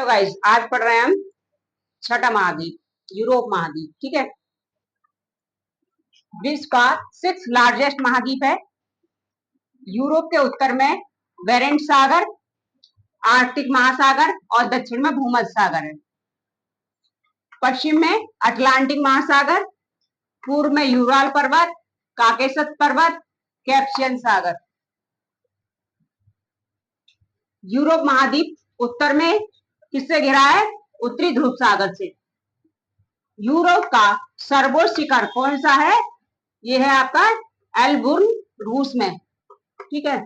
Guys, आज पढ़ रहे हैं हम छठा महाद्वीप, यूरोप महाद्वीप। ठीक है, विश्व का 6th लार्जेस्ट महाद्वीप है। यूरोप के उत्तर में बेरेंट सागर, आर्कटिक महासागर और दक्षिण में भूमध्य सागर है। पश्चिम में अटलांटिक महासागर, पूर्व में यूराल पर्वत, काकेशस पर्वत, कैस्पियन सागर। यूरोप महाद्वीप उत्तर में किससे घिरा है? उत्तरी ध्रुव सागर से। यूरोप का सर्वोच्च शिखर कौन सा है? ये है आपका एल्बुर्न, रूस में। ठीक है,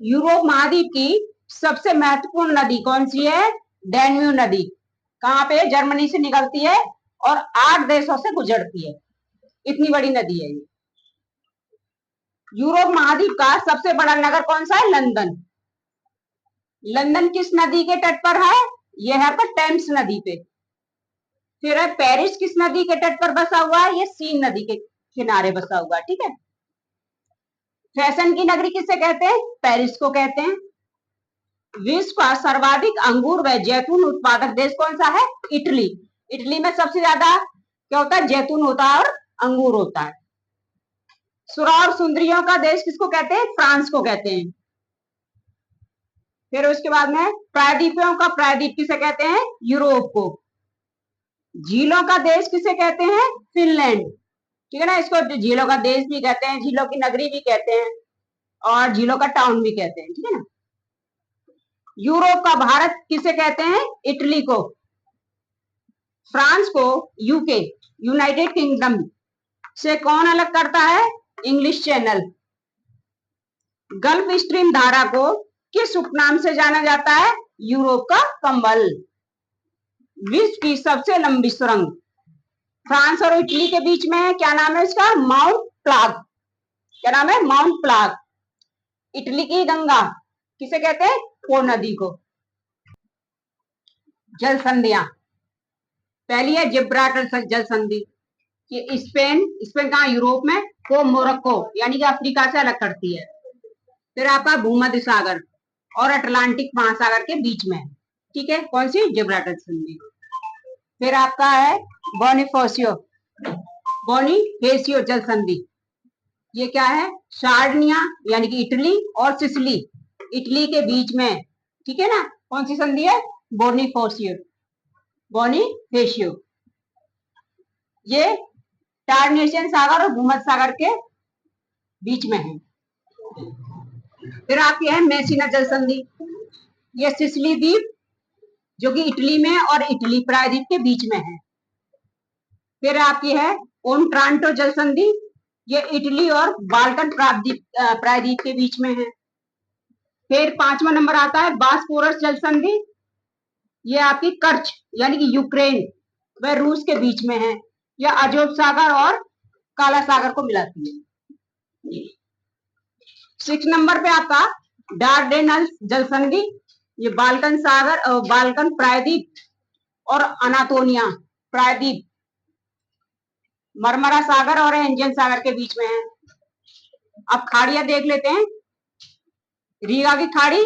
यूरोप महाद्वीप की सबसे महत्वपूर्ण नदी कौन सी है? डैन्यूब नदी। कहाँ पे? जर्मनी से निकलती है और 8 देशों से गुजरती है। इतनी बड़ी नदी है ये। यूरोप महाद्वीप का सबसे बड़ा नगर कौन सा है? लंदन। लंदन किस नदी के तट पर है? यह है आपका टेम्स नदी पे। फिर है पेरिस किस नदी के तट पर बसा हुआ है? ये सीन नदी के किनारे बसा हुआ है। ठीक है, फैशन की नगरी किसे कहते हैं? पेरिस को कहते हैं। विश्व का सर्वाधिक अंगूर व जैतून उत्पादक देश कौन सा है? इटली। इटली में सबसे ज्यादा क्या होता है? जैतून होता है और अंगूर होता है। सुरा और सुंदरियों का देश किसको कहते हैं? फ्रांस को कहते हैं। फिर उसके बाद में प्रायद्वीपों का प्रायद्वीप किसे कहते हैं? यूरोप को। झीलों का देश किसे कहते हैं? फिनलैंड। ठीक है ना, इसको झीलों का देश भी कहते हैं, झीलों की नगरी भी कहते हैं और झीलों का टाउन भी कहते हैं। ठीक है ना। यूरोप का भारत किसे कहते हैं? इटली को। फ्रांस को यूके, यूनाइटेड किंगडम से कौन अलग करता है? English channel. गल्फ स्ट्रीम धारा को किस उपनाम से जाना जाता है? यूरोप का कंबल। विश्व की सबसे लंबी सुरंग फ्रांस और इटली के बीच में है, क्या नाम है इसका? माउंट प्लाग। क्या नाम है? Mount plog. इटली की गंगा किसे कहते हैं? पो नदी को। जल संधियां, पहली है जिब्राल्टर जल संधि। ये स्पेन कहाँ? यूरोप में। को मोरक्को यानी कि अफ्रीका से अलग करती है। फिर आपका भूमध्य सागर और अटलांटिक महासागर के बीच में। ठीक है, कौन सी? जिब्राल्टर संधि। फिर आपका है बोनिफेसियो जल संधि। ये क्या है? सार्डिनिया यानी कि इटली और सिसिली, इटली के बीच में। ठीक है ना, कौन सी संधि है? बोनिफेसियो। ये टार्नेशियन सागर और भूमध्य सागर के बीच में है। फिर आपकी है मेसिना जल संधि। ये सिसिली द्वीप जो कि इटली में और इटली प्रायद्वीप के बीच में है। फिर आपकी है ओनट्रांटो जल संधि। ये इटली और बाल्कन प्रायद्वीप के बीच में है। फिर 5वां नंबर आता है बास्फोरस जल संधि। ये आपकी कर्च यानी कि यूक्रेन व रूस के बीच में है। यह अजोब सागर और काला सागर को मिलाती है। 6 नंबर पे आपका डार्डेनल्स जल संधि। ये बाल्कन सागर, बाल्कन प्रायद्वीप और अनातोलिया प्रायद्वीप, मरमरा सागर और एंजियन सागर के बीच में है। अब खाड़ियां देख लेते हैं। रीगा की खाड़ी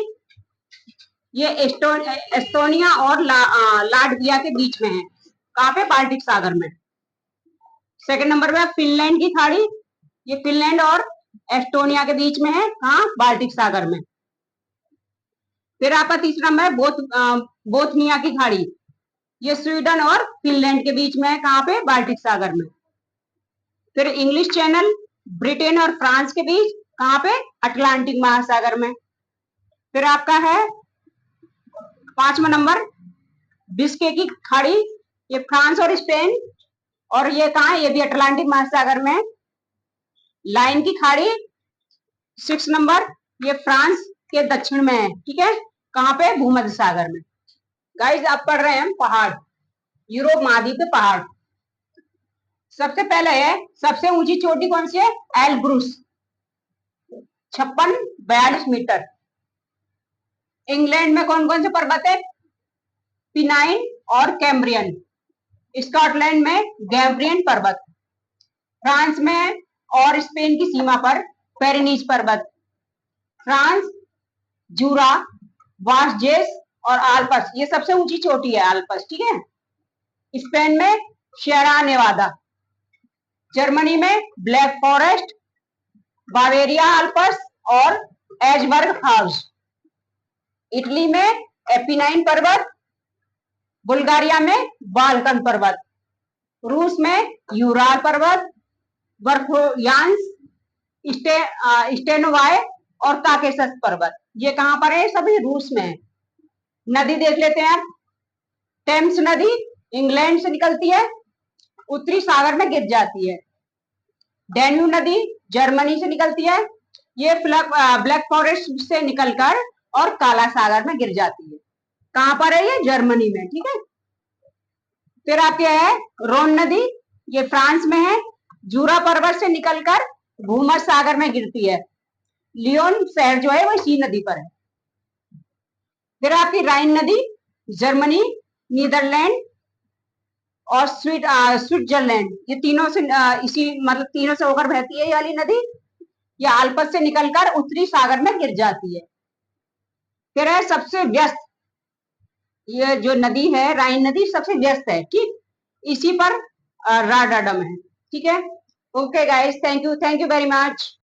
ये एस्टोनिया और लाटविया के बीच में है। कहाँ पे? बाल्टिक सागर में। सेकंड नंबर पे फिनलैंड की खाड़ी, ये फिनलैंड और एस्टोनिया के बीच में है। कहाँ? बाल्टिक सागर में। फिर आपका तीसरा नंबर बोथनिया की खाड़ी, ये स्वीडन और फिनलैंड के बीच में है। कहाँ पे? बाल्टिक सागर में। फिर इंग्लिश चैनल ब्रिटेन और फ्रांस के बीच, कहाँ पे? अटलांटिक महासागर में। फिर आपका है 5वां नंबर बिस्के की खाड़ी, ये फ्रांस और स्पेन, और ये कहाँ है? ये भी अटलांटिक महासागर में। लाइन की खाड़ी 6 नंबर, ये फ्रांस के दक्षिण में है। ठीक है, कहाँ पे? भूमध्य सागर में। गाइस, आप पढ़ रहे हैं पहाड़, यूरोप महाद्वीप के पहाड़। सबसे पहले है, सबसे ऊंची चोटी कौन सी है? Elbrus, 5642 metre. इंग्लैंड में कौन कौन से पर्वत है? पिनाइन और कैम्ब्रियन। स्कॉटलैंड में गैम्ब्रियन पर्वत। फ्रांस में और स्पेन की सीमा पर पेरिनीज पर्वत। फ्रांस, जूरा, वासजेस और आल्प्स, ये सबसे ऊंची चोटी है आल्प्स, ठीक है। स्पेन में शेरा नेवादा, जर्मनी में ब्लैक फॉरेस्ट, बावेरिया आल्प्स और एजबर्ग हाउस, इटली में एपिनाइन पर्वत, बुल्गारिया में बाल्कन पर्वत, रूस में यूराल पर्वत, बर्फोयांस, स्टेनोवाय और काकेशस पर्वत। ये कहां पर है? सभी रूस में है। नदी देख लेते हैं आप। टेम्स नदी इंग्लैंड से निकलती है, उत्तरी सागर में गिर जाती है। डेन्यू नदी जर्मनी से निकलती है, ये ब्लैक फॉरेस्ट से निकलकर और काला सागर में गिर जाती है। कहां पर है? ये जर्मनी में, ठीक है। फिर आपके है रोन नदी, ये फ्रांस में है, जूरा पर्वत से निकलकर भूमध्य सागर में गिरती है। लियोन शहर जो है वो इसी नदी पर है। फिर आपकी राइन नदी जर्मनी, नीदरलैंड और स्विट्जरलैंड, ये तीनों से इसी मतलब तीनों से होकर बहती है ये वाली नदी। ये आल्प्स से निकलकर उत्तरी सागर में गिर जाती है। फिर है सबसे व्यस्त, ये जो नदी है राइन नदी सबसे व्यस्त है, ठीक, इसी पर राडाडम है, ठीक है। Okay guys, thank you very much.